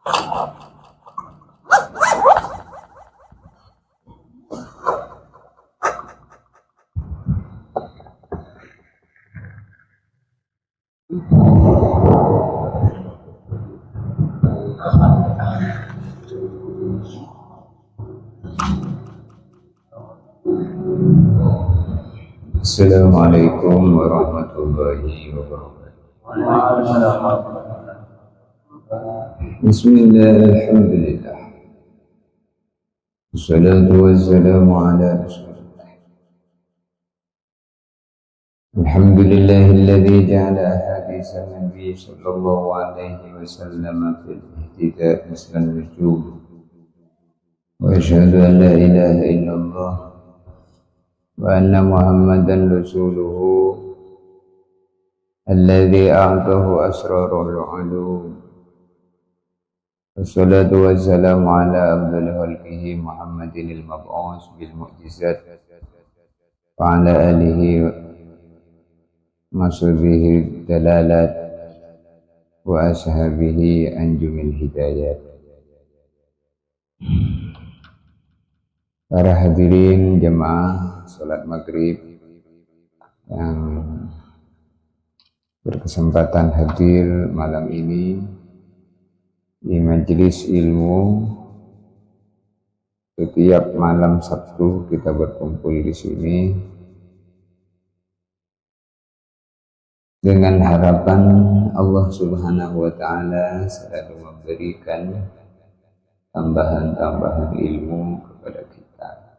Assalamualaikum warahmatullahi wabarakatuh. Bismillah, alhamdulillah. Wassalatu wassalamu ala rasulillah. Alhamdulillahilladzi ja'ala ahaditsan nabi sallallahu alaihi wasallam fil ihtidaa mislan nujum. Wa asyhadu an la ilaha illallah wa anna Muhammadan rasuluhu alladzi a'tahu asrarul ulum. Wassalatu wassalamu ala afdali khalqihi Muhammadin al-mab'us bil mu'jizat wa ala alihi masubihi dalalat wa ashabihi anjumil hidayat. Para hadirin jemaah salat maghrib yang berkesempatan hadir malam ini di majelis ilmu. Setiap malam Sabtu kita berkumpul di sini dengan harapan Allah Subhanahu wa taala selalu memberikan tambahan-tambahan ilmu kepada kita,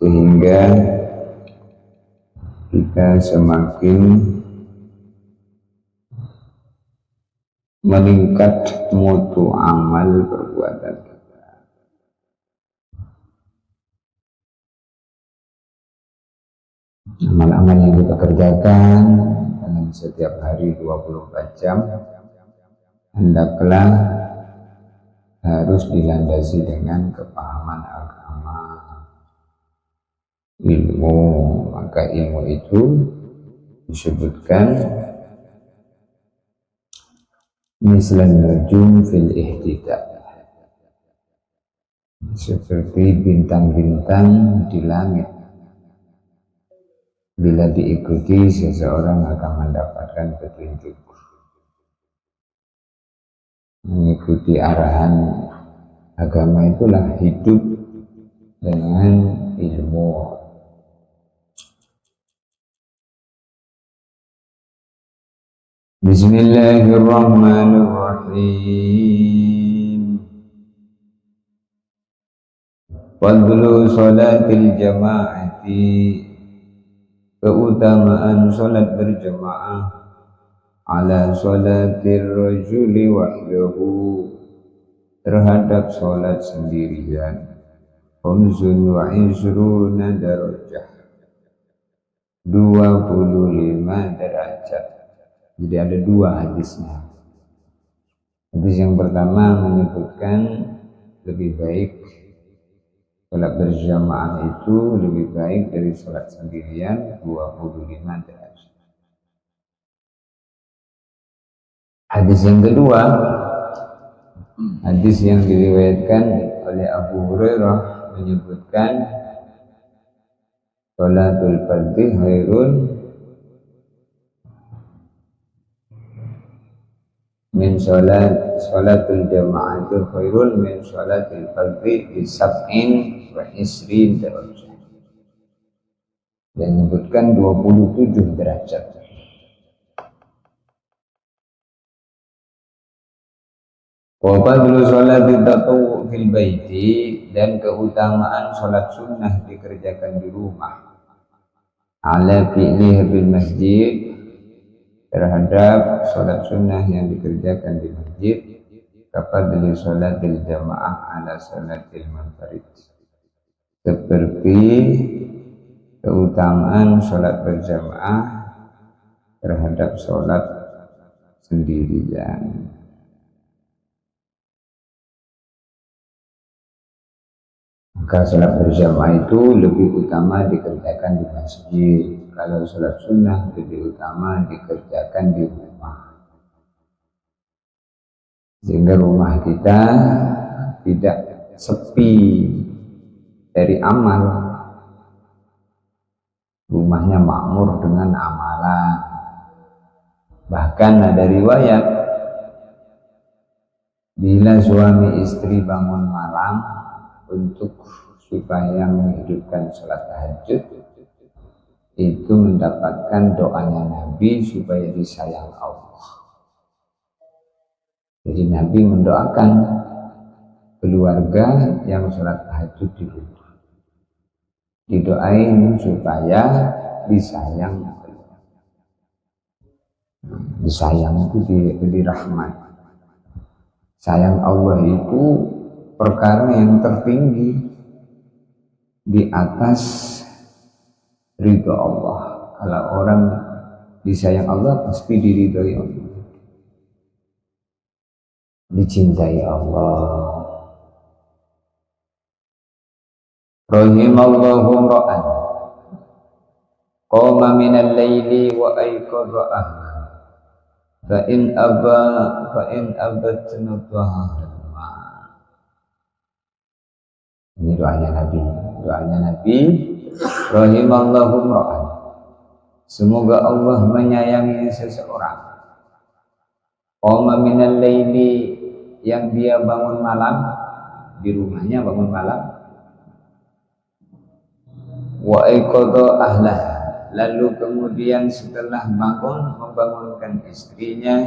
sehingga kita semakin meningkat mutu amal perbuatan kita. Amal-amal yang kita kerjakan dalam setiap hari 24 jam hendaklah harus dilandasi dengan kepahaman agama, ilmu. Maka ilmu itu disebutkan mislan nujum fil ihtidaa, seperti bintang-bintang di langit. Bila diikuti, seseorang akan mendapatkan petunjuk. Mengikuti arahan agama itulah hidup dengan ilmu. Bismillahirrahmanirrahim. Fadlu sholatil jama'ati, keutamaan sholat berjamaah, ala sholatir rajuli wahdahu, terhadap sholat sendirian, khamsun wa isruna darajah, 25 derajat. Jadi ada dua hadisnya. Hadis yang pertama menyebutkan lebih baik sholat berjamaah itu lebih baik dari sholat sendirian 25 derajat. Hadis yang kedua, hadis yang diriwayatkan oleh Abu Hurairah menyebutkan sholatul fardhi khairun min sholatul jama'ati khairun min sholatil fardhi bi sab'in wa isrin derajat. Dan menyebutkan 27 derajat. Wa fadlu sholati tatawwu fil baiti, dan keutamaan sholat sunnah dikerjakan di rumah, ala fi'liha bil masjid, terhadap sholat sunnah yang dikerjakan di masjid, kafadli sholatil jamaah ala sholatil munfarid, seperti keutamaan sholat berjamaah terhadap sholat sendirian. Maka sholat berjamaah itu lebih utama dikerjakan di masjid. Kalau sholat sunnah lebih utama dikerjakan di rumah. Sehingga rumah kita tidak sepi dari amal. Rumahnya makmur dengan amalan. Bahkan ada riwayat, bila suami istri bangun malam untuk supaya menghidupkan sholat tahajud, itu mendapatkan doanya Nabi supaya disayang Allah. Jadi Nabi mendoakan keluarga yang sholat tahajud di rumah, didoain supaya disayang. Disayang itu dirahmat. Sayang Allah itu perkara yang tertinggi di atas ridho Allah. Kalau orang disayang Allah pasti diridhoi Allah, dicintai Allah. Rahimallahu ra'an qama minal laili wa ayqadha ahla fa in abatna dhahrma. Ini doanya Nabi. Rahimallahu ra'an, semoga Allah menyayangi seseorang. Qama minal laili, yang dia bangun malam, di rumahnya bangun malam. Wa aiqadha ahlah, lalu kemudian setelah bangun membangunkan istrinya,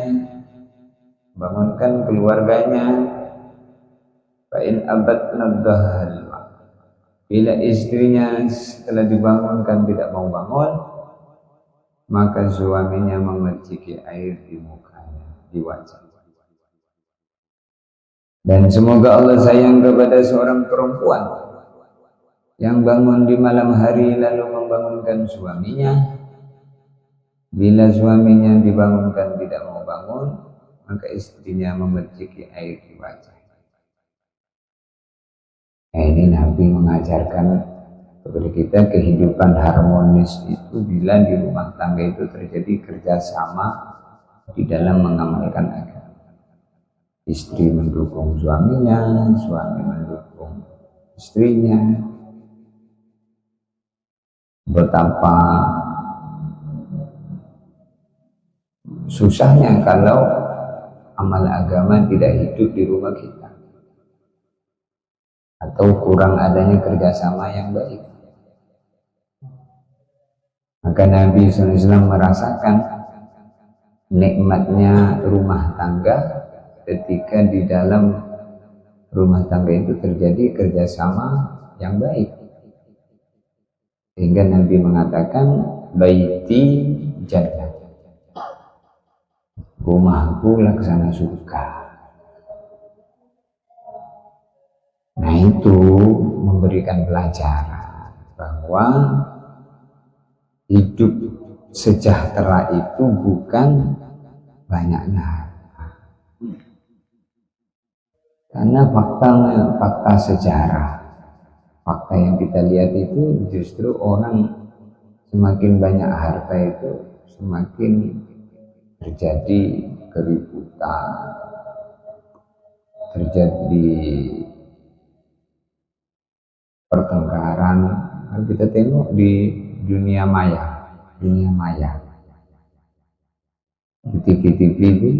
bangunkan keluarganya. Fa in abatna dhahrma, bila istrinya setelah dibangunkan tidak mau bangun, maka suaminya memerciki air di mukanya, di wajah. Dan semoga Allah sayang kepada seorang perempuan yang bangun di malam hari lalu membangunkan suaminya. Bila suaminya dibangunkan tidak mau bangun, maka istrinya memerciki air di wajah. Nah, ini Nabi mengajarkan kepada kita kehidupan harmonis itu bila di rumah tangga itu terjadi kerjasama di dalam mengamalkan agama. Istri mendukung suaminya, suami mendukung istrinya. Betapa susahnya kalau amal agama tidak hidup di rumah kita, atau kurang adanya kerjasama yang baik. Maka Nabi SAW merasakan nikmatnya rumah tangga ketika di dalam rumah tangga itu terjadi kerjasama yang baik. Sehingga Nabi mengatakan, baiti jannah, rumahku laksana surga. Nah, itu memberikan pelajaran bahwa hidup sejahtera itu bukan banyaknya harta. Karena fakta sejarah, fakta yang kita lihat itu justru orang semakin banyak harta itu semakin terjadi keributan, terjadi pertengkaran. Kalau kita tengok di dunia maya, di TV-TV itu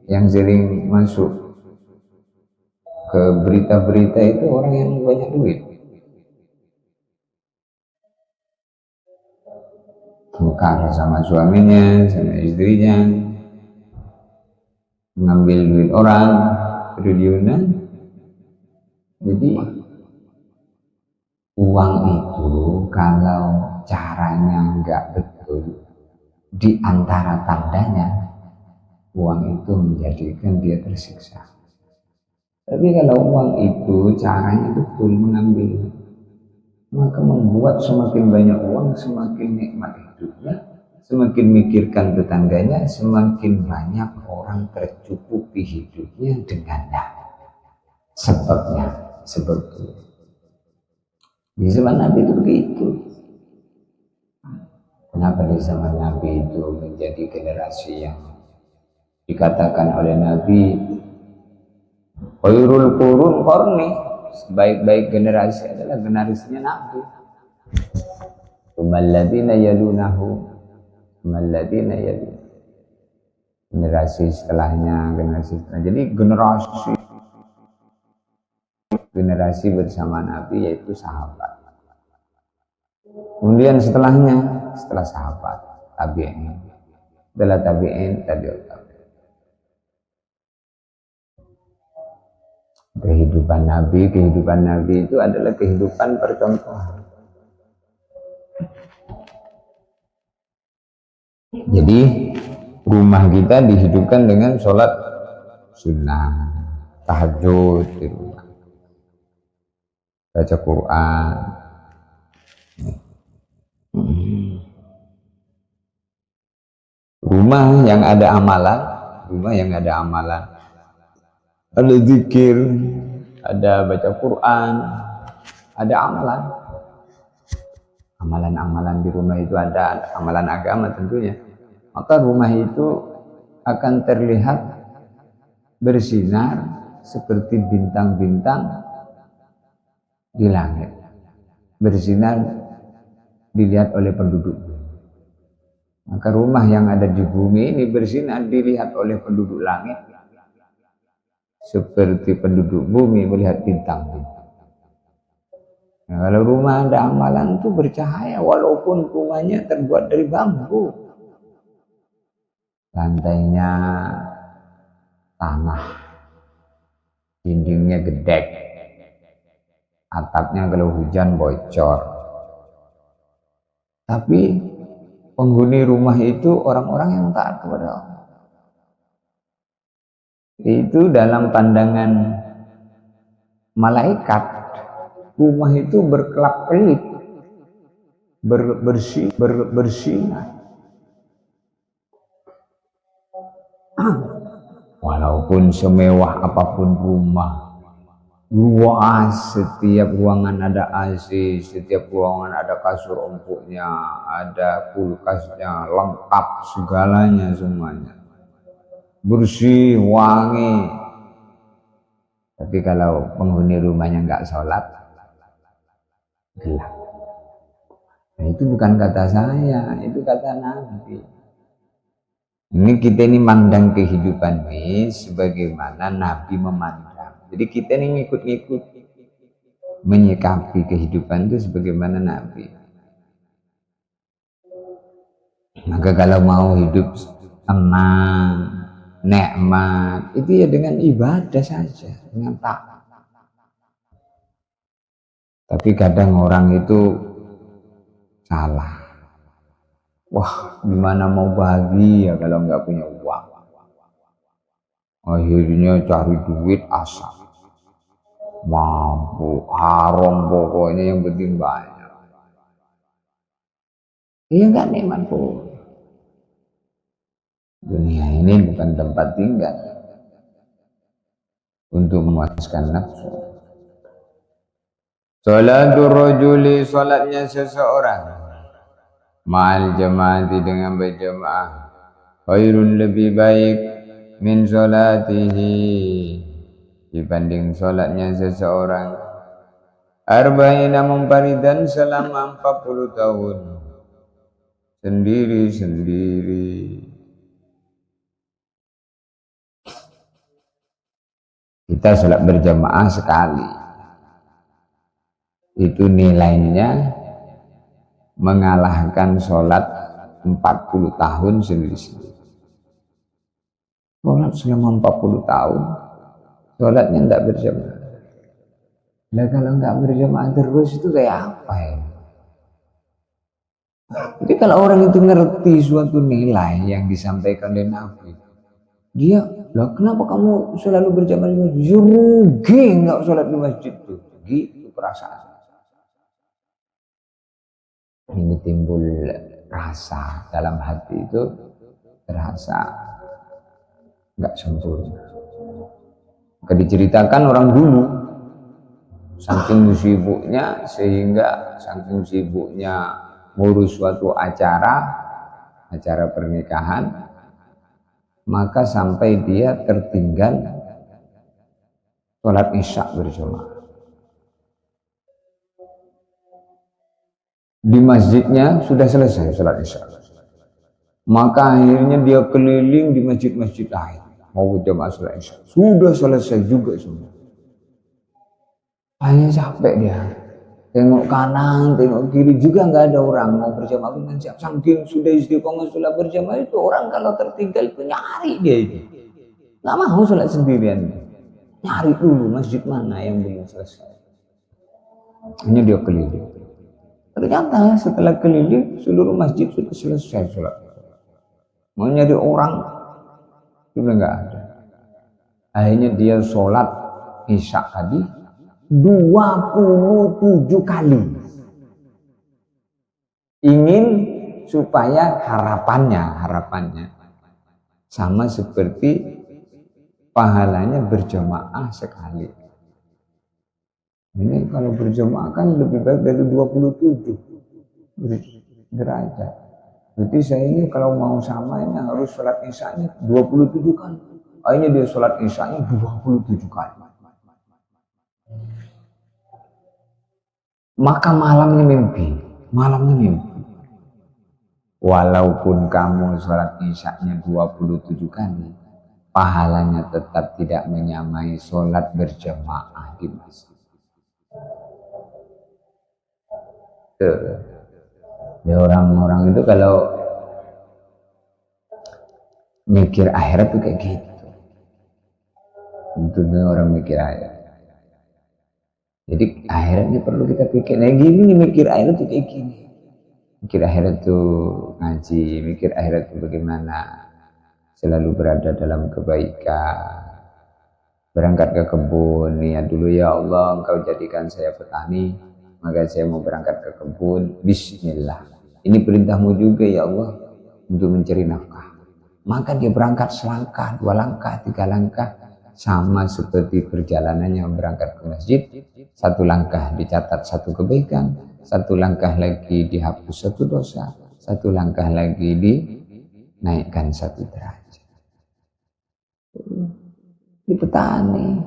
yang sering masuk ke berita-berita itu orang yang banyak duit, tengkar sama suaminya, sama istrinya, mengambil duit orang, triliunan. Jadi uang itu kalau caranya nggak betul, di antara tandanya uang itu menjadikan dia tersiksa. Tapi kalau uang itu caranya betul mengambil, maka membuat semakin banyak uang semakin nikmat hidupnya, semakin mikirkan tetangganya, semakin banyak orang tercukupi hidupnya dengannya. Sebabnya seperti itu. Di zaman Nabi itu begitu. Kenapa di zaman Nabi itu menjadi generasi yang dikatakan oleh Nabi khairul qurun qarni, sebaik-baik generasi adalah generasinya Nabi. Tsumalladzina yalunahu, tsumalladzina yalun. Generasi setelahnya, generasi setelahnya. Jadi generasi bersama Nabi yaitu sahabat. Kemudian setelahnya, setelah sahabat, tabi'in, setelah tabi'in, tabi'ut tabi'in. Kehidupan Nabi itu adalah kehidupan percontohan. Jadi rumah kita dihidupkan dengan sholat sunnah, tahajud di rumah, baca Quran. Rumah yang ada amalan, ada zikir, ada baca Quran, ada amalan di rumah itu, ada amalan agama tentunya. Maka rumah itu akan terlihat bersinar seperti bintang-bintang di langit, bersinar dilihat oleh penduduk. Maka rumah yang ada di bumi ini bersinar dilihat oleh penduduk langit seperti penduduk bumi melihat bintang-bintang. Nah, kalau rumah ada amalan itu bercahaya walaupun rumahnya terbuat dari bambu, lantainya tanah, dindingnya gedek, atapnya kalau hujan bocor. Tapi penghuni rumah itu orang-orang yang taat kepada Allah. Itu dalam pandangan malaikat, rumah itu berkelap-kelip, bersinar. Walaupun semewah apapun rumah, luas, setiap ruangan ada AC, setiap ruangan ada kasur empuknya, ada kulkasnya, lengkap segalanya semuanya, bersih, wangi. Tapi kalau penghuni rumahnya nggak sholat, gelap. Nah, itu bukan kata saya, itu kata Nabi. Ini kita ini mandang kehidupan ini sebagaimana Nabi memandang. Jadi kita ini ngikut-ngikut menyikapi kehidupan itu sebagaimana Nabi. Maka kalau mau hidup tenang, nikmat, itu ya dengan ibadah saja, dengan taat. Tapi kadang orang itu salah. Wah, gimana mau bahagia kalau nggak punya uang? Akhirnya cari duit asal, mampu, haram pokoknya, yang penting banyak. Iya nggak nikmat pun. Dunia ini bukan tempat tinggal untuk memuaskan nafsu. Sholatul rajuli, sholatnya seseorang, ma'al jamaati, dengan berjamaah, khairun, lebih baik, min sholatihi, dibanding sholatnya seseorang, arba'ina munfaridan, selama 40 tahun sendiri-sendiri. Kita sholat berjamaah sekali, itu nilainya mengalahkan sholat 40 tahun sendiri-sendiri. Sholat selama 40 tahun, sholatnya tidak berjamaah. Nah, kalau nggak berjamaah terus itu kayak apa ya? Jadi kalau orang itu ngerti suatu nilai yang disampaikan oleh Nabi, dia, lah kenapa kamu selalu berjamaah di masjid? Rugi nggak sholat di masjid tuh, gitu perasaan. Ini timbul rasa dalam hati itu, terasa nggak sempurna. Maka diceritakan orang dulu saking sibuknya sehingga saking sibuknya ngurus suatu acara pernikahan, maka sampai dia tertinggal sholat isya berjamaah. Di masjidnya sudah selesai sholat isya, maka akhirnya dia keliling di masjid-masjid lain mau berjamaah sholat isya, sudah selesai juga semua. Hanya capek dia, tengok kanan, tengok kiri juga nggak ada orang mau berjamaah dengan siap. Saking sudah istiqomah sholat berjamaah itu, orang kalau tertinggal itu nyari dia itu, nggak mau sholat sendirian, nyari dulu masjid mana yang belum selesai. Hanya dia keliling. Ternyata setelah keliling seluruh masjid sudah selesai sholat. Mau nyari orang sudah nggak ada. Akhirnya dia sholat isya tadi 27 kali, ingin supaya harapannya sama seperti pahalanya berjamaah sekali. Ini kalau berjamaah kan lebih baik dari 27 derajat. Berarti saya ini kalau mau sama ini harus sholat isyanya 27 kali. Akhirnya dia sholat isyanya 27 kali. Maka malamnya mimpi. Walaupun kamu sholat isyanya 27 kali, pahalanya tetap tidak menyamai sholat berjamaah di masjid. Ya, orang-orang itu kalau mikir akhirat tuh kayak gitu. Itu orang mikir akhirat. Jadi akhirat ini perlu kita pikir. Nah gini nih, mikir akhirat tuh kayak gini. Mikir akhirat tuh ngaji, mikir akhirat tuh bagaimana selalu berada dalam kebaikan. Berangkat ke kebun, niat dulu, ya Allah Engkau jadikan saya petani, maka saya mau berangkat ke kebun. Bismillah. Ini perintahmu juga ya Allah untuk mencari nafkah. Maka dia berangkat selangkah, 2 langkah, 3 langkah. Sama seperti perjalanannya berangkat ke masjid. 1 langkah dicatat 1 kebaikan, 1 langkah lagi dihapus 1 dosa, 1 langkah lagi dinaikkan 1 derajat. Di petani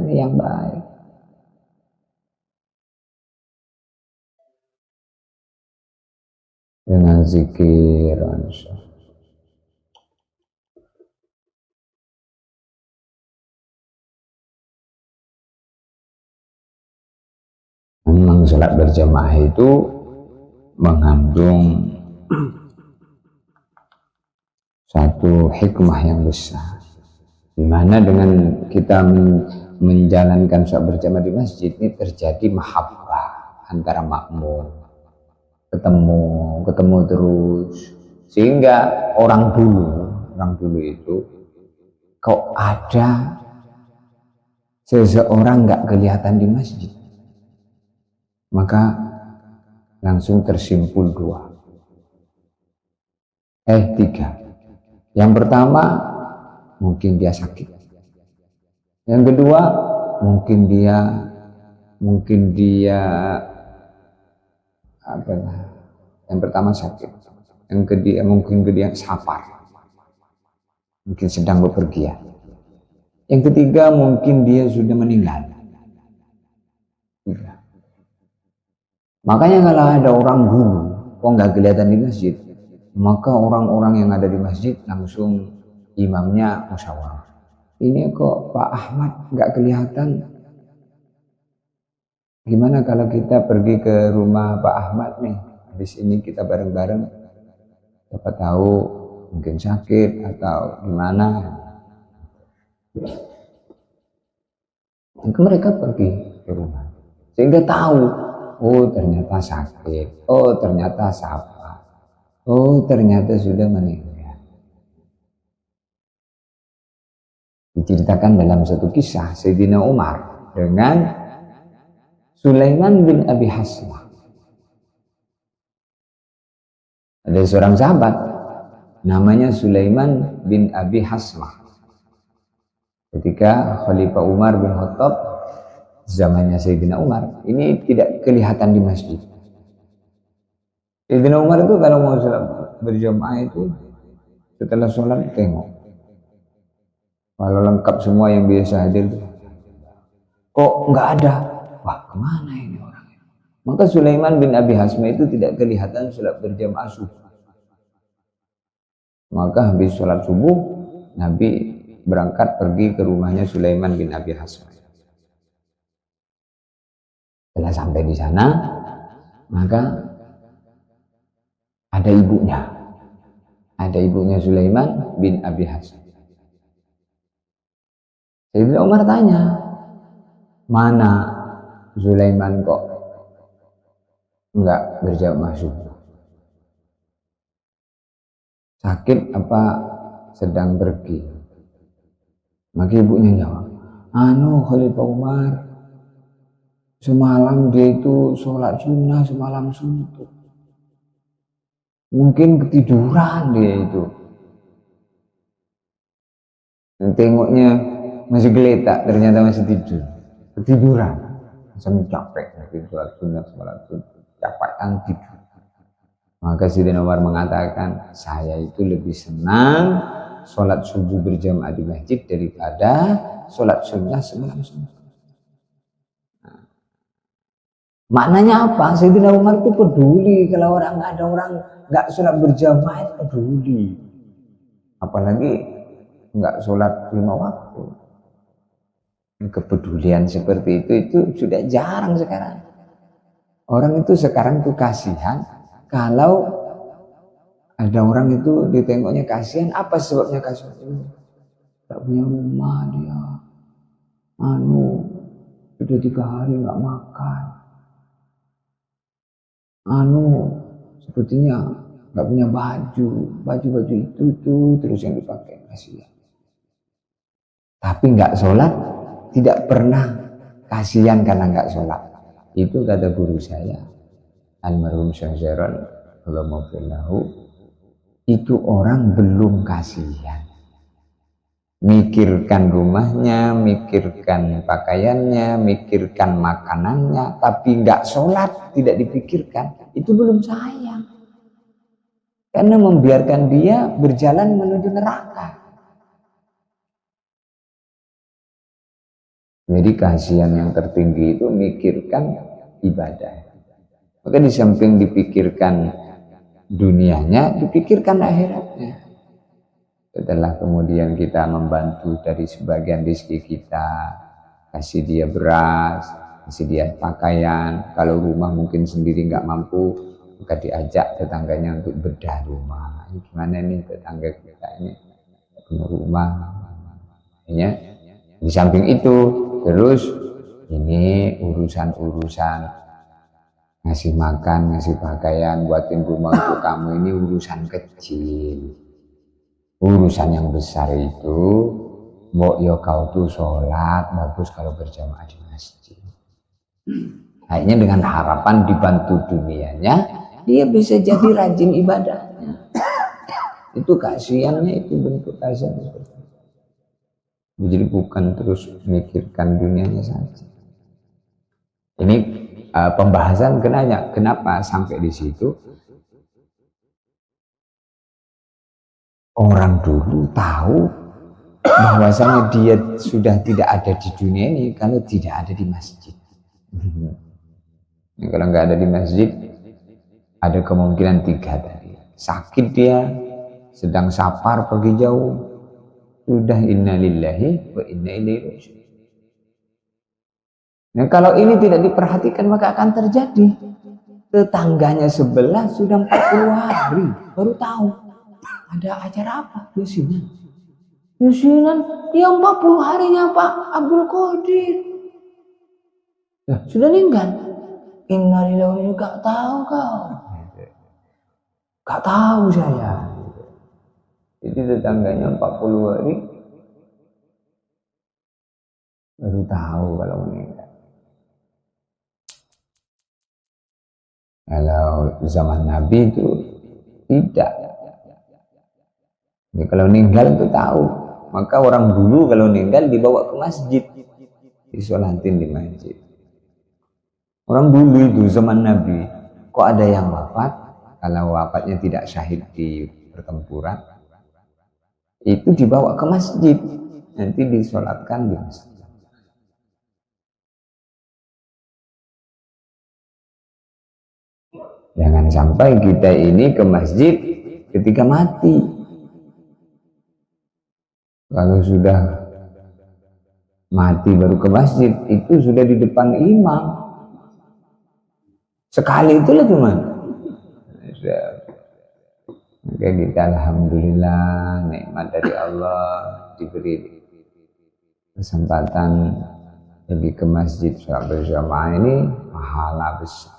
yang baik. Dengan zikir, insyaallah. Memang sholat berjamaah itu mengandung satu hikmah yang besar, di mana dengan kita menjalankan sholat berjamaah di masjid ini terjadi mahabbah antara makmum, ketemu terus, sehingga orang dulu itu kok ada seseorang nggak kelihatan di masjid, maka langsung tersimpul 3. Yang pertama, mungkin dia sakit. Yang kedua, mungkin dia yang pertama sakit. Yang kedua, mungkin dia safar. Mungkin sedang bepergian. Yang ketiga, mungkin dia sudah meninggal. Makanya kalau ada orang dulu kok nggak kelihatan di masjid, maka orang-orang yang ada di masjid langsung imamnya musyawarah. Ini kok Pak Ahmad nggak kelihatan. Gimana kalau kita pergi ke rumah Pak Ahmad nih? Habis ini kita bareng-bareng. Siapa tahu mungkin sakit atau gimana. Maka mereka pergi ke rumah. Sehingga tahu, oh ternyata sakit, oh ternyata sapa, oh ternyata sudah meninggal. Diceritakan dalam satu kisah Sayyidina Umar dengan Sulaiman bin Abi Hasmah. Ada seorang sahabat namanya Sulaiman bin Abi Hasmah. Ketika Khalifah Umar bin Khattab zamannya Sayyidina Umar, ini tidak kelihatan di masjid. Sayyidina Umar itu kalau mau sholat berjamaah itu setelah sholat tengok. Kalau lengkap semua yang biasa hadir itu, kok nggak ada? Wah, kemana ini orangnya? Maka Sulaiman bin Abi Hasma itu tidak kelihatan sholat berjamaah subuh. Maka habis sholat subuh, Nabi berangkat pergi ke rumahnya Sulaiman bin Abi Hasma. Setelah sampai di sana, maka ada ibunya. Ada ibunya Sulaiman bin Abi Hasma. Sayyidina Umar tanya, mana Sulaiman kok enggak berjamaah subuh? Sakit apa sedang pergi? Maka ibunya jawab, Khalifah Umar, semalam dia itu sholat sunnah semalam suntuk. Mungkin ketiduran dia itu. Tengoknya masih geletak, ternyata masih tidur. Ketiduran. Sampai capek. Sholat sunnah semalam suntuk. Capek kan tidur. Maka Sayyidina Umar mengatakan, saya itu lebih senang sholat subuh berjamaah di masjid daripada sholat sunnah semalam suntuk. Maknanya apa? Sayyidina Umar itu peduli kalau ada orang nggak sholat berjamaah, itu peduli. Apalagi nggak sholat 5 waktu. Kepedulian seperti itu sudah jarang sekarang. Orang itu sekarang tuh kasihan kalau ada orang itu ditengoknya kasihan. Apa sebabnya kasihan? Tak punya rumah dia. Sudah 3 hari nggak makan. Sepertinya nggak punya baju itu terus yang dipakai, kasihan. Tapi nggak sholat, tidak pernah kasihan karena nggak sholat. Itu kata guru saya, almarhum Syekh Zairon, itu orang belum kasihan. Mikirkan rumahnya, mikirkan pakaiannya, mikirkan makanannya, tapi nggak sholat, tidak dipikirkan, itu belum sayang. Karena membiarkan dia berjalan menuju neraka. Jadi kasihan yang tertinggi itu mikirkan ibadah. Maka di samping dipikirkan dunianya, dipikirkan akhiratnya. Setelah kemudian kita membantu dari sebagian rezeki kita, kasih dia beras, kasih dia pakaian. Kalau rumah mungkin sendiri nggak mampu, maka diajak tetangganya untuk bedah rumah. Ini gimana nih tetangga kita ini punya rumah? Ya. Di samping itu, terus ini urusan-urusan ngasih makan, ngasih pakaian, buatin rumah untuk kamu, ini urusan kecil. Urusan yang besar itu, mbok yo kau tuh sholat, bagus kalau berjamaah di masjid. Akhirnya dengan harapan dibantu dunianya, dia bisa jadi rajin ibadahnya. Itu kasihannya, itu bentuk kasihan seperti itu. Jadi bukan terus mikirkan dunianya saja. Ini pembahasan kenapa sampai di situ. Orang dulu tahu bahwasanya dia sudah tidak ada di dunia ini kalau tidak ada di masjid. Kalau nggak ada di masjid, ada kemungkinan 3 tadi. Sakit dia, sedang safar pergi jauh, sudah inna lillahi wa inna ilaihi raji'un. Nah, kalau ini tidak diperhatikan maka akan terjadi. Tetangganya sebelah sudah 40 hari baru tahu ada acara apa? Yusinan. Yang 40 harinya Pak Abdul Qadir. Nah, sudah meninggal. Innalillahi gak tahu kau. Gak tahu saya. Jadi tetangganya 40 hari baru tahu kalau meninggal. Kalau zaman Nabi itu tidak. Ya, kalau meninggal itu tahu. Maka orang dulu kalau meninggal dibawa ke masjid. disolatin di masjid. Orang dulu itu zaman Nabi, kok ada yang wafat, kalau wafatnya tidak syahid di pertempuran, itu dibawa ke masjid, nanti disolatkan di masjid. Jangan sampai kita ini ke masjid ketika mati. Kalau sudah mati baru ke masjid, itu sudah di depan imam. Sekali itulah cuma. Maka kita alhamdulillah nikmat dari Allah diberi kesempatan pergi ke masjid sholat berjamaah ini pahala besar.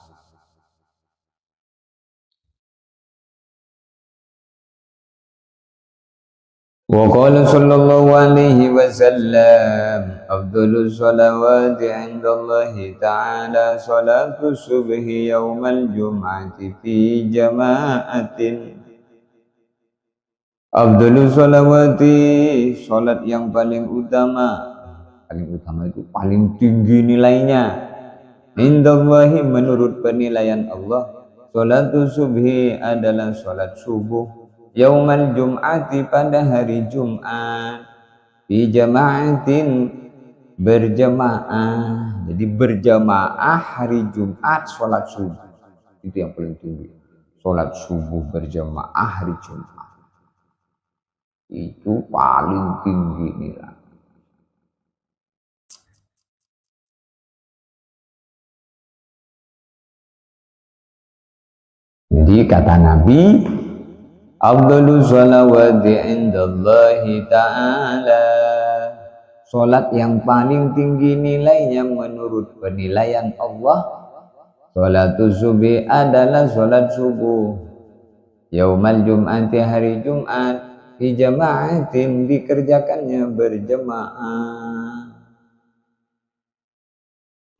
Wa qala sallallahu alaihi wasallam afdhalus shalawati 'inda Allah ta'ala salatu subhi yaumal jum'ati fi jama'atin. Afdhalus shalawati, salat yang paling utama itu paling tinggi nilainya. Indallahi, menurut penilaian Allah, salatu subhi adalah salat subuh yaumal jum'ati, pada hari Jumat, fi jama'atin, berjamaah. Jadi berjamaah hari Jumat salat subuh itu yang paling tinggi. Salat subuh berjamaah hari Jumat itu paling tinggi nilai. Jadi kata Nabi, afdhalus sholawati indallahi ta'ala, sholat yang paling tinggi nilainya menurut penilaian Allah, sholatus subuh adalah sholat subuh yaumal jum'ati, hari Jumat, di jama'atin, dikerjakannya berjamaah.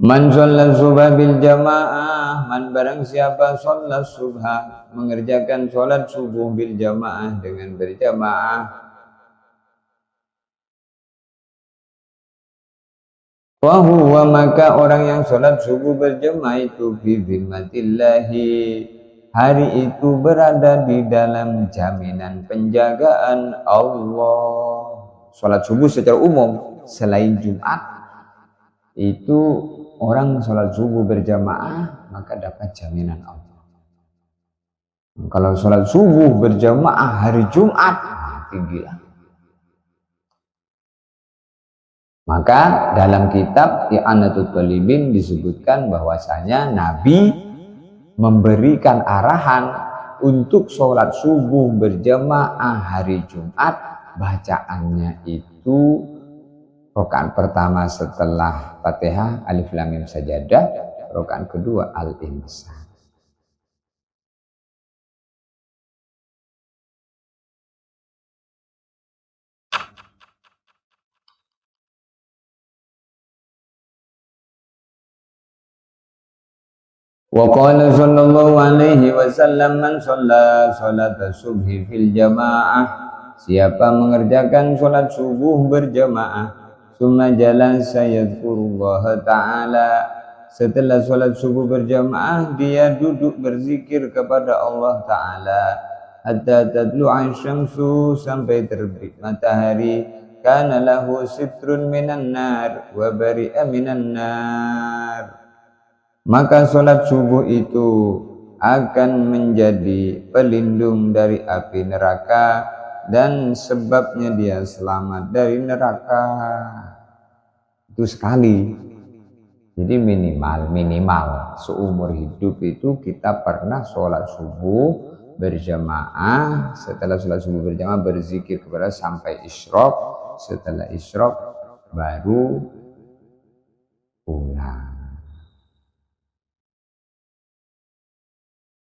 Man sholat subha bil jamaah, man barang siapa sholat subha, mengerjakan sholat subuh bil jamaah, dengan berjamaah, fahuwa, maka orang yang sholat subuh berjamaah itu fi zimmatillahi, hari itu berada di dalam jaminan penjagaan Allah. Sholat subuh secara umum selain Jumat itu orang sholat subuh berjamaah maka dapat jaminan Allah. Kalau sholat subuh berjamaah hari Jumat, tinggilah. Maka dalam kitab I'anatul Talibin disebutkan bahwasanya Nabi memberikan arahan untuk sholat subuh berjamaah hari Jumat, bacaannya itu rakaat pertama setelah Fatihah Alif Lam Mim Sajadah, rakaat kedua Al-Insan. Wa qala sallallahu alaihi wasallam, man shalla salat subhi fil jamaah, siapa mengerjakan salat subuh berjamaah, summa jalasa yadhkurullah ta'ala, setelah salat subuh berjamaah dia duduk berzikir kepada Allah Ta'ala, hatta tadlu'a syamsu, sampai terbit matahari, kana lahu sitrun minan nar wa bari'a minan nar, maka sholat subuh itu akan menjadi pelindung dari api neraka dan sebabnya dia selamat dari neraka. Itu sekali. Jadi minimal seumur hidup itu kita pernah sholat subuh berjamaah, setelah sholat subuh berjamaah berzikir kepada sampai isyraq, setelah isyraq baru pulang.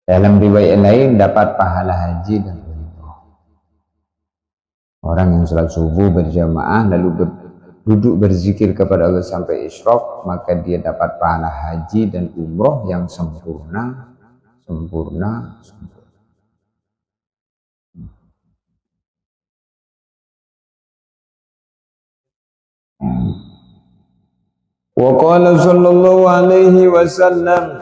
Dalam riwayat lain dapat pahala haji dan umroh. Orang yang sholat subuh berjamaah lalu duduk berzikir kepada Allah sampai isyraq, maka dia dapat pahala haji dan umroh yang sempurna. Wa qala sallallahu alaihi wasallam,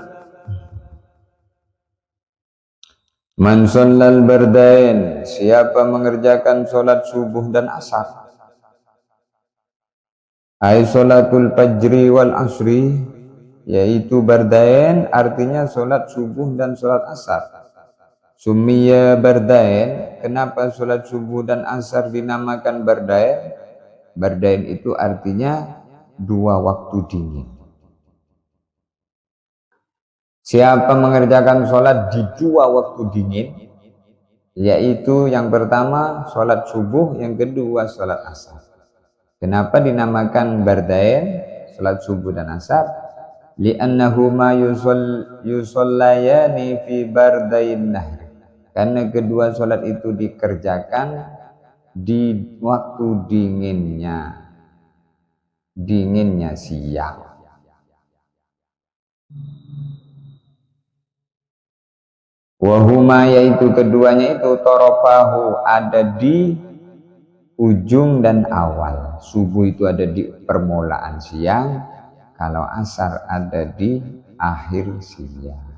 man shallal bardain, siapa mengerjakan sholat subuh dan asar, ay sholatul fajri wal asri, yaitu bardain artinya sholat subuh dan sholat asar. Summiya bardain, kenapa sholat subuh dan asar dinamakan bardain? Bardain itu artinya dua waktu dingin. Siapa mengerjakan sholat di dua waktu dingin, yaitu yang pertama sholat subuh, yang kedua sholat asar. Kenapa dinamakan bardain, sholat subuh dan asar? Li'annahuma yusollayani fi bardain nahri, karena kedua sholat itu dikerjakan di waktu dinginnya siang. Wahuma, yaitu keduanya itu torofahu, ada di ujung dan awal. Subuh itu ada di permulaan siang, kalau asar ada di akhir siang.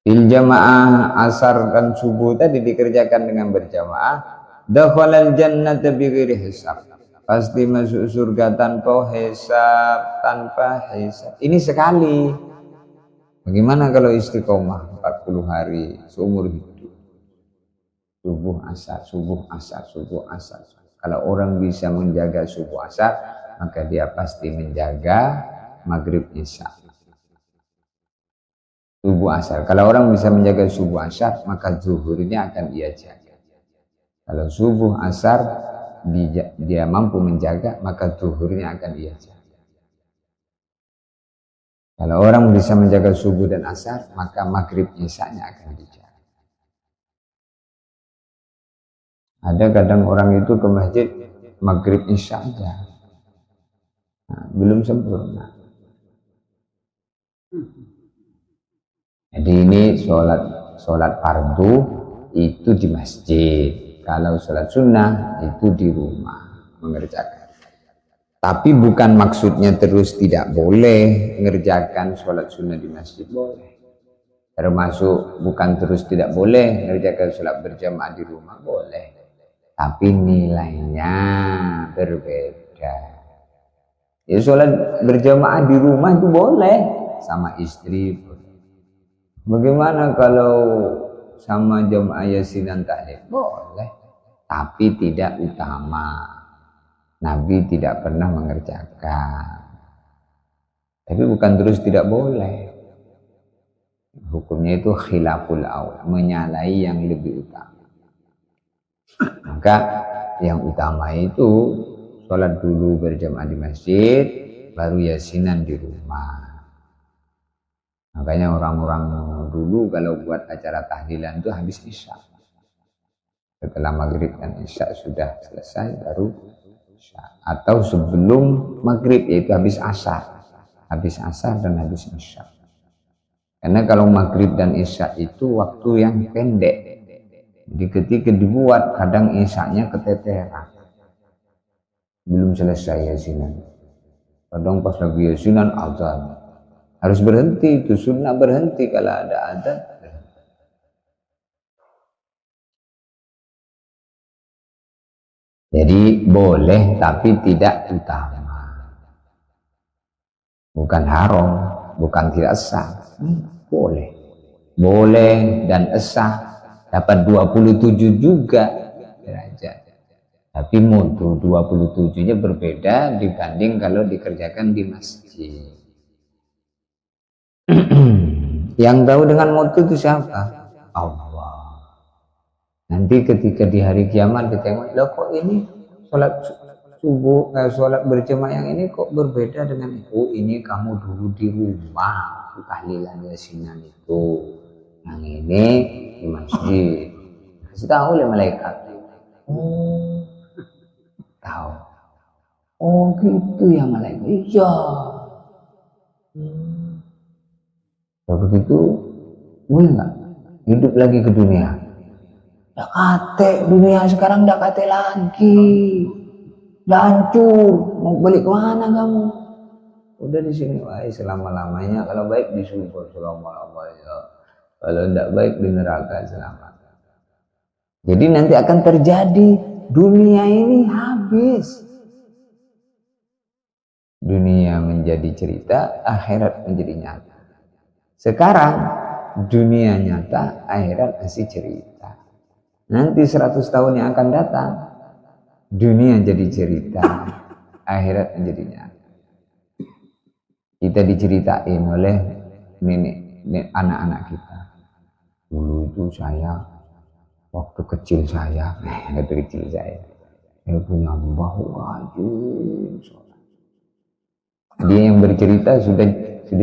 Fil jamaah, asar dan subuh tadi dikerjakan dengan berjamaah. Dakhalal jannata bighairi hisab, pasti masuk surga tanpa hisab, Ini sekali. Bagaimana kalau istiqomah 40 hari seumur hidup? Subuh asar, subuh asar, subuh asar. Kalau orang bisa menjaga subuh asar, maka dia pasti menjaga maghrib isya. Subuh asar. Kalau orang bisa menjaga subuh asar, maka zuhurnya akan ia jaga. Kalau subuh asar dia mampu menjaga, maka zuhurnya akan ia jaga. Kalau orang bisa menjaga subuh dan asar, maka maghrib isyanya akan dijaga. Ada kadang orang itu ke masjid maghrib isya aja, belum sempurna. Jadi ini sholat fardu itu di masjid. Kalau sholat sunnah itu di rumah mengerjakan. Tapi bukan maksudnya terus tidak boleh mengerjakan sholat sunnah di masjid, boleh. Termasuk bukan terus tidak boleh mengerjakan sholat berjamaah di rumah, boleh. Tapi nilainya berbeda. Ya sholat berjamaah di rumah itu boleh sama istri. Bagaimana kalau sama jamaah yasinan tahlim? Boleh, tapi tidak utama. Nabi tidak pernah mengerjakan. Tapi bukan terus tidak boleh. Hukumnya itu khilaful aula, menyalahi yang lebih utama. Maka yang utama itu sholat dulu berjamaah di masjid, baru yasinan di rumah. Makanya orang-orang dulu kalau buat acara tahlilan itu habis isya. Setelah maghrib dan isya sudah selesai baru isya. Atau sebelum maghrib, yaitu habis asar. Habis asar dan habis isya. Karena kalau maghrib dan isya itu waktu yang pendek. Jadi ketika dibuat kadang isyanya keteteran. Belum selesai yasinan. Kadang pas lagi yasinan azan. Harus berhenti, itu sunnah berhenti kalau ada adzan. Jadi boleh tapi tidak utama. Bukan haram, bukan tidak sah. Boleh. Boleh dan sah. Dapat 27 juga derajat. Tapi mutu 27-nya berbeda dibanding kalau dikerjakan di masjid. Yang tahu dengan mutu itu siapa? Allah. Nanti ketika di hari kiamat ditengok, loh kok ini sholat subuh, sholat berjamaah yang ini kok berbeda dengan itu? Ini kamu dulu di rumah tahlilan yasinan itu, yang ini di masjid. Kasih tahu oleh malaikat. Oh, tahu. Oh gitu ya malaikat. Iya. Kalau begitu, boleh nggak hidup lagi ke dunia? Dak kate dunia sekarang, dak kate lagi. udah hancur, mau balik kemana kamu? Udah di sini wae selama-lamanya, kalau baik di surga selama-lamanya, kalau tidak baik di neraka selama. Jadi nanti akan terjadi, dunia ini habis. Dunia menjadi cerita, akhirat menjadi nyata. Sekarang dunia nyata, akhirat masih cerita. Nanti 100 tahun yang akan datang, dunia jadi cerita, akhirat menjadi nyata. Kita diceritain oleh nenek anak-anak kita. Dulu itu saya, waktu kecil saya punya mbah wajib. Dia yang bercerita sudah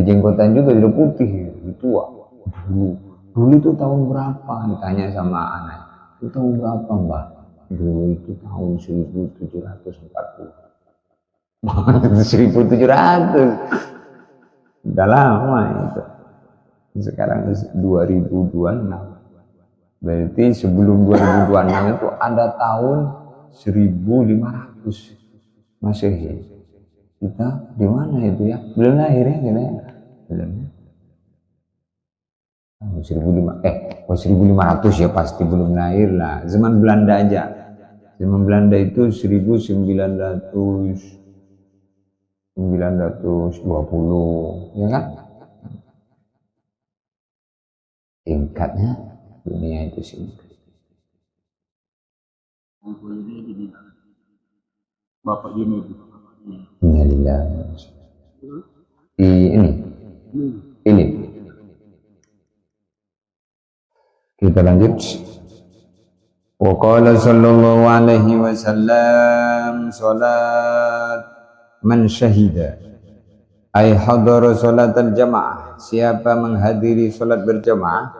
jenggotan juga, sudah putih, tua. Dulu itu tahun berapa? Ditanya sama anak. Itu tahun berapa, Mbak? Dulu itu tahun 1740. 1700. Udah lama itu. Sekarang 2026. Berarti sebelum 2026 itu ada tahun 1500 Masehi. Kita di mana itu ya? Belum lahir ya, belum. 1500 ya pasti belum lahir lah. Zaman Belanda aja. Zaman Belanda itu 1920, ya kan? Tingkatnya dunia itu singkat. Bapak ini. Innalillah. Ini. Kita lanjut. Wa qala sallallahu alaihi wasallam salat man syahida ay hadara salatal jamaah, siapa menghadiri salat berjamaah,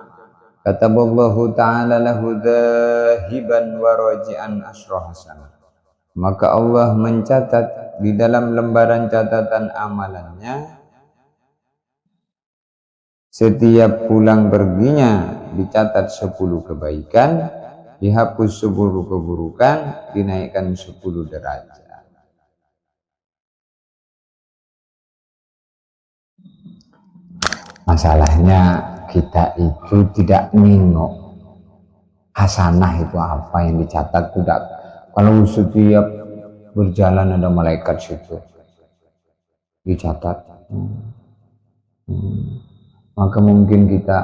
kataballahu ta'ala lahu dhahiban wa raji'an asyra hasanah, maka Allah mencatat di dalam lembaran catatan amalannya setiap pulang perginya dicatat 10 kebaikan, dihapus 10 keburukan, dinaikkan 10 derajat. Masalahnya kita itu tidak nengok hasanah itu apa yang dicatat, tidak. Kalau setiap berjalan ada malaikat situ dicatat, maka mungkin kita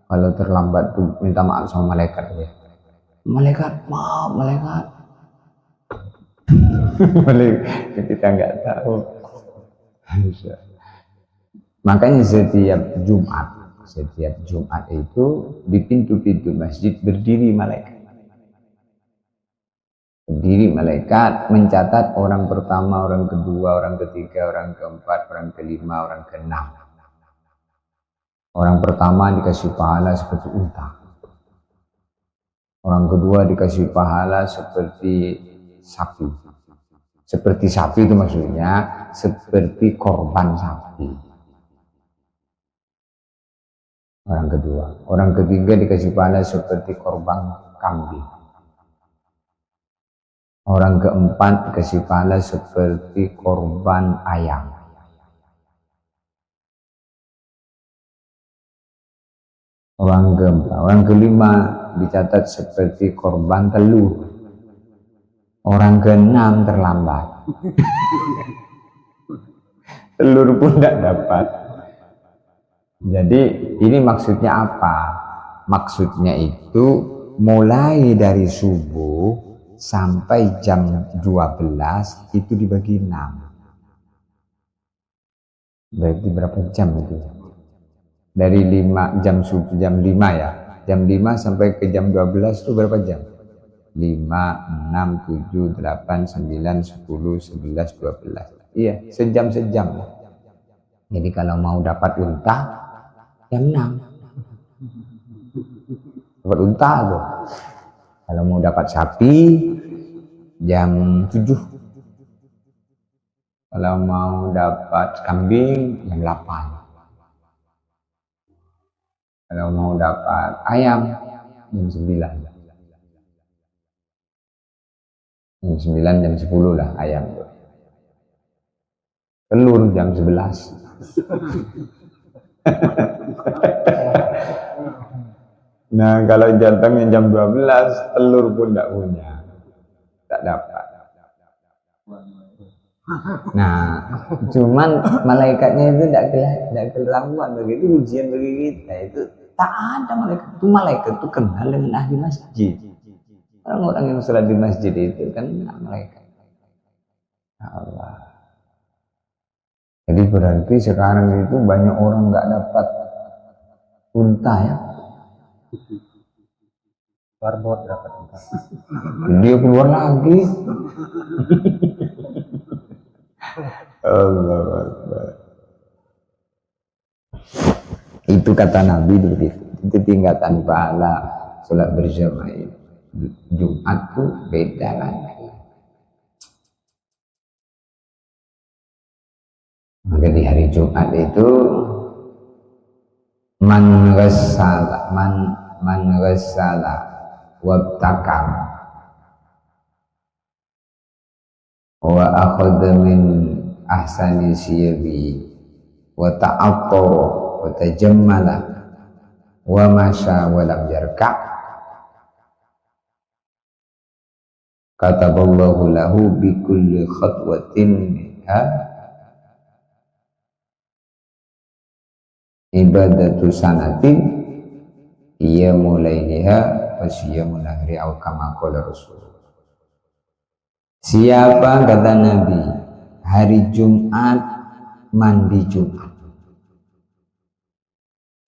kalau terlambat tuh minta maaf sama malaikat ya. Malaikat, maaf malaikat. Kita nggak tahu. Makanya setiap Jumat itu di pintu-pintu masjid berdiri malaikat. Berdiri malaikat mencatat orang pertama, orang kedua, orang ketiga, orang keempat, orang kelima, orang keenam. Orang pertama dikasih pahala seperti unta. Orang kedua dikasih pahala seperti sapi. Seperti sapi itu maksudnya seperti korban sapi. Orang kedua. Orang ketiga dikasih pahala seperti korban kambing. Orang keempat dikasih pahala seperti korban ayam. Orang kelima dicatat seperti korban telur. Orang keenam terlambat. Telur pun tidak dapat. Jadi ini maksudnya apa? Maksudnya itu mulai dari subuh sampai jam 12 itu dibagi 6. Berarti berapa jam itu? Dari 5 jam subuh, jam 5 ya. Jam 5 sampai ke jam 12 itu berapa jam? 5, 6, 7, 8, 9, 10, 11, 12. Iya, sejam-sejam. Jadi kalau mau dapat unta, jam 6. Dapat unta tuh. Kalau mau dapat sapi, jam 7. Kalau mau dapat kambing, jam 8. Kalau mau dapat ayam, jam 9. Jam 9, jam 10 lah ayam tuh. Telur jam 11. Nah kalau datangnya jam 12, telur pun tidak punya, tak dapat. Nah cuman malaikatnya itu tidak kelakuan begitu ujian bagi kita. Itu tak ada malaikat itu kenal dengan ahli masjid. Orang-orang yang sholat di masjid itu kan malaikat. Ya Allah. Jadi berarti sekarang itu banyak orang nggak dapat unta ya. Barbot dapat unta. Dia keluar lagi. Allah Akbar. Itu kata Nabi begitu. Itu tingkatan pahala sholat berjamaah. Jumat tuh beda lagi. Maka di hari Jumat itu man ghassala wabtakam wa akhadha min ahsani siyabi wa ta'attara wa tajammala wa masya wa lam yarka' kataballahu lahu bi kulli khatwatin minha ibadatu sanatin iya mulaiha wasiyyamun nahri au kama qala Rasul. Siapa kata Nabi hari Jumat mandi Jumat,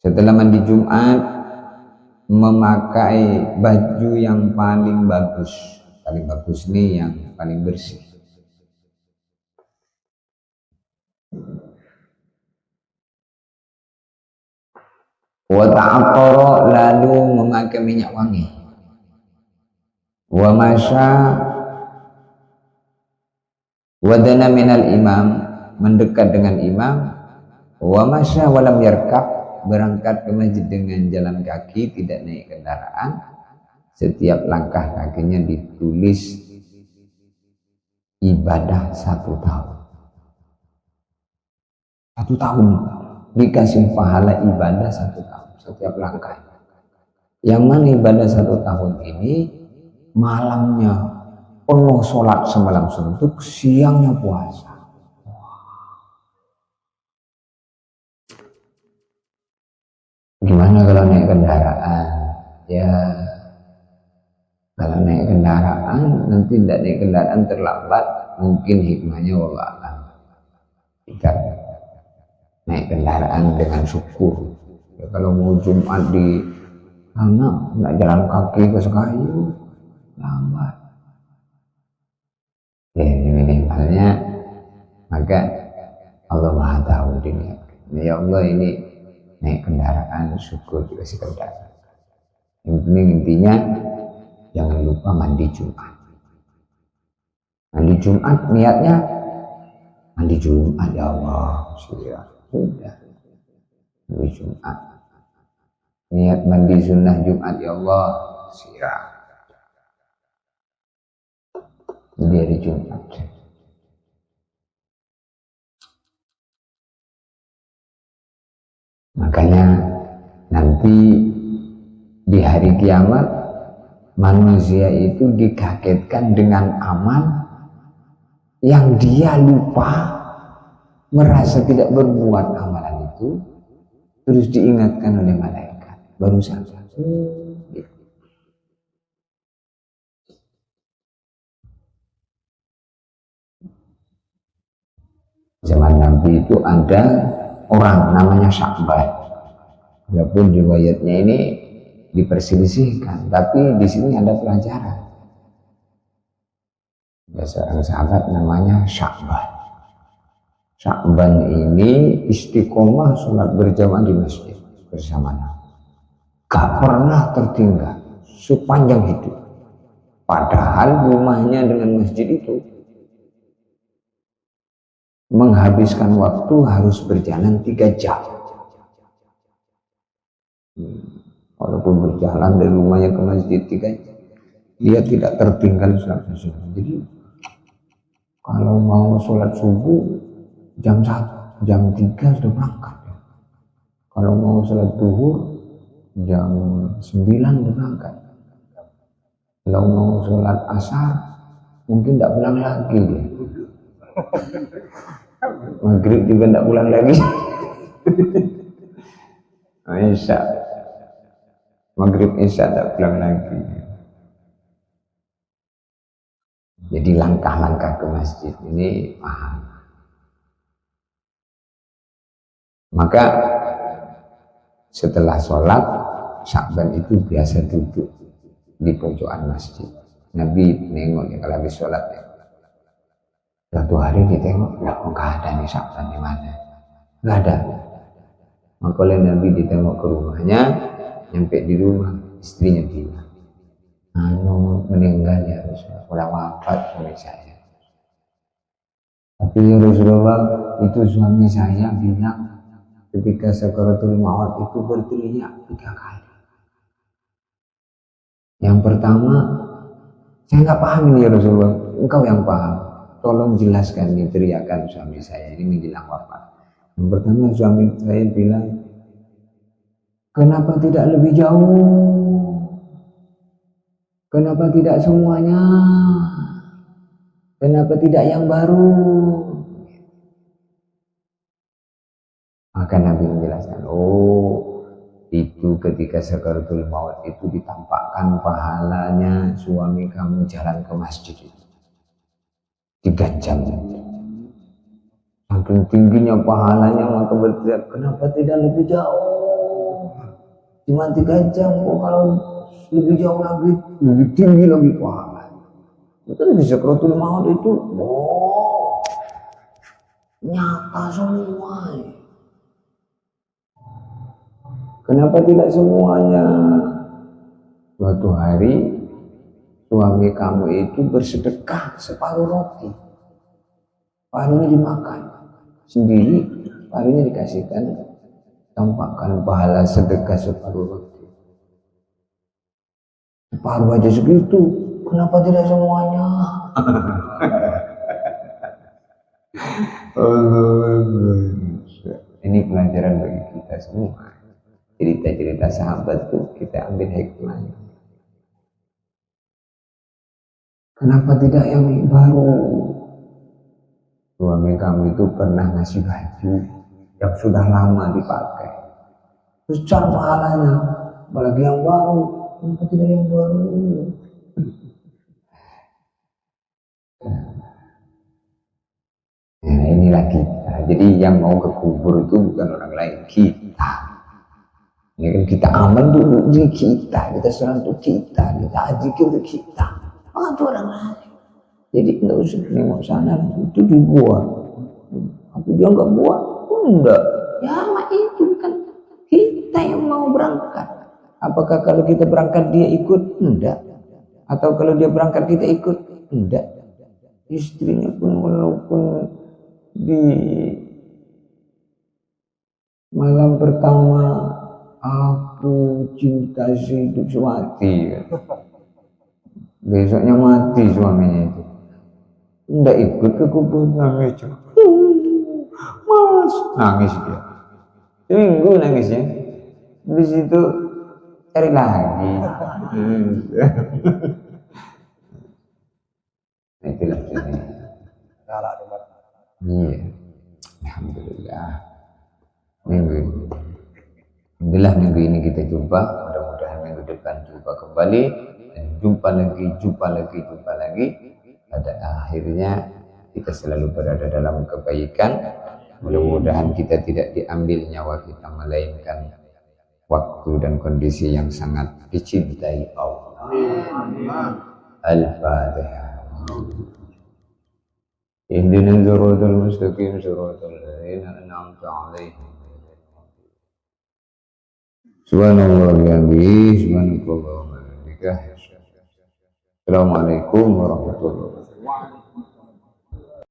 setelah mandi Jumat memakai baju yang paling bagus nih yang paling bersih. Wa ta'attara lalu memakai minyak wangi. Wa masya wadana minal imam mendekat dengan imam. Wa masya walam yarkab berangkat ke masjid dengan jalan kaki tidak naik kendaraan. Setiap langkah kakinya ditulis ibadah 1 tahun. 1 tahun dikasih pahala ibadah 1 tahun setiap langkah. Yang mana ibadah 1 tahun ini malamnya penuh sholat semalam suntuk, siangnya puasa. Gimana kalau naik kendaraan? Ya kalau naik kendaraan nanti tidak naik kendaraan terlambat, mungkin hikmahnya wallah alam. Kita naik kendaraan dengan syukur. Ya, kalau mau Jumat di sana nggak jalan kaki ke Sekayu lambat. Ya minimalnya maka Allah Maha tahu dunia. Ya Allah ini naik kendaraan syukur dikasih kendaraan. Yang penting intinya jangan lupa mandi Jumat. Mandi Jumat niatnya mandi Jumat ya Allah sudah mandi Jumat. Niat mandi sunnah Jumat ya Allah siap. Jadi hari Jumat. Makanya nanti di hari kiamat manusia itu dikagetkan dengan amal yang dia lupa, merasa tidak berbuat amalan itu, terus diingatkan oleh malaikat baru sadar. Zaman Nabi itu ada orang namanya Sya'ban. Walaupun riwayatnya ini diperselisihkan, tapi di sini ada pelajaran. Ada seorang sahabat namanya Sya'ban. Sya'ban ini istiqomah sholat berjamaah di masjid bersama Nabi. Gak pernah tertinggal sepanjang hidup. Padahal rumahnya dengan masjid itu menghabiskan waktu harus berjalan 3 jam. Walaupun berjalan dari rumahnya ke masjid 3 jam, dia tidak tertinggal sholat subuh. Jadi kalau mau sholat subuh jam 1, jam 3 sudah berangkat. Kalau mau sholat zuhur jam 9 sudah berangkat. Kalau mau sholat asar mungkin tidak pulang lagi dia. Maghrib juga tidak pulang lagi. Isya, maghrib isya tidak pulang lagi. Jadi langkah-langkah ke masjid ini paham. Maka setelah sholat Sya'ban itu biasa duduk di pojokan masjid. Nabi nengok ya kalau habis sholat ya. Suatu hari ditengok, lah kok nggak ada nih Sya'ban di mana? Nggak ada. Maka oleh Nabi ditengok ke rumahnya, nyampe di rumah istrinya bilang, anu meninggal ya Rasulullah, sudah wafat suami saya. Tapi ya Rasulullah, itu suami saya bilang ketika sakaratul maut itu berteriak 3 kali. Yang pertama, saya nggak paham ini ya Rasulullah, engkau yang paham. Tolong jelaskan nih teriakan suami saya ini menjelang wafat. Yang pertama suami saya bilang, kenapa tidak lebih jauh? Kenapa tidak semuanya? Kenapa tidak yang baru? Maka Nabi menjelaskan, oh itu ketika sakaratul maut itu ditampakkan pahalanya suami kamu jalan ke masjid itu 3 jam. Saking tingginya pahalanya maka berteriak, kenapa tidak lebih jauh? Cuma 3 jam kok, kalau lebih jauh lagi lebih tinggi lagi pahalanya. Itu di sakaratul maut itu nyata semua. Kenapa tidak semuanya? Suatu hari suami kamu itu bersedekah separuh roti, paruhnya dimakan sendiri, paruhnya dikasihkan, tampakkan pahala sedekah separuh roti. Separuh aja segitu, kenapa tidak semuanya? Ini pelajaran bagi kita semua. Cerita-cerita sahabat itu kita ambil hikmahnya. Kenapa tidak yang baru? Suami kamu itu pernah ngasih baju yang sudah lama dipakai, besar pahalanya, apalagi yang baru. Kenapa tidak yang baru? Nah inilah kita. Jadi yang mau ke kubur itu bukan orang lain, kita. Ini kan kita aman dulu di kita serang untuk kita haji untuk kita. Itu orang lain. Jadi nggak usah nengok sana, itu dibuat. Aku dia nggak buat, enggak. Ya mak itu kan kita yang mau berangkat. Apakah kalau kita berangkat dia ikut? Enggak. Atau kalau dia berangkat kita ikut? Enggak. Istrinya pun walaupun di malam pertama aku cinta hidup semati, besoknya mati suaminya itu, nggak ikut ke kubur, nangis mas, nangis dia seminggu nangisnya, di situ cari lagi. Itulah ini. Iya, alhamdulillah minggu ini kita jumpa, mudah-mudahan minggu depan jumpa kembali, dan jumpa lagi. Pada akhirnya kita selalu berada dalam kebaikan. Mudah-mudahan kita tidak diambil nyawa kita, melainkan waktu dan kondisi yang sangat dicintai Allah. Al-Fatihah. Ihdinas siratal mustaqim siratal ladzina an'amta 'alaihim. Subhanallah bihamdihi, subhanallah wa bihamdihi. Assalamualaikum warahmatullahi wabarakatuh.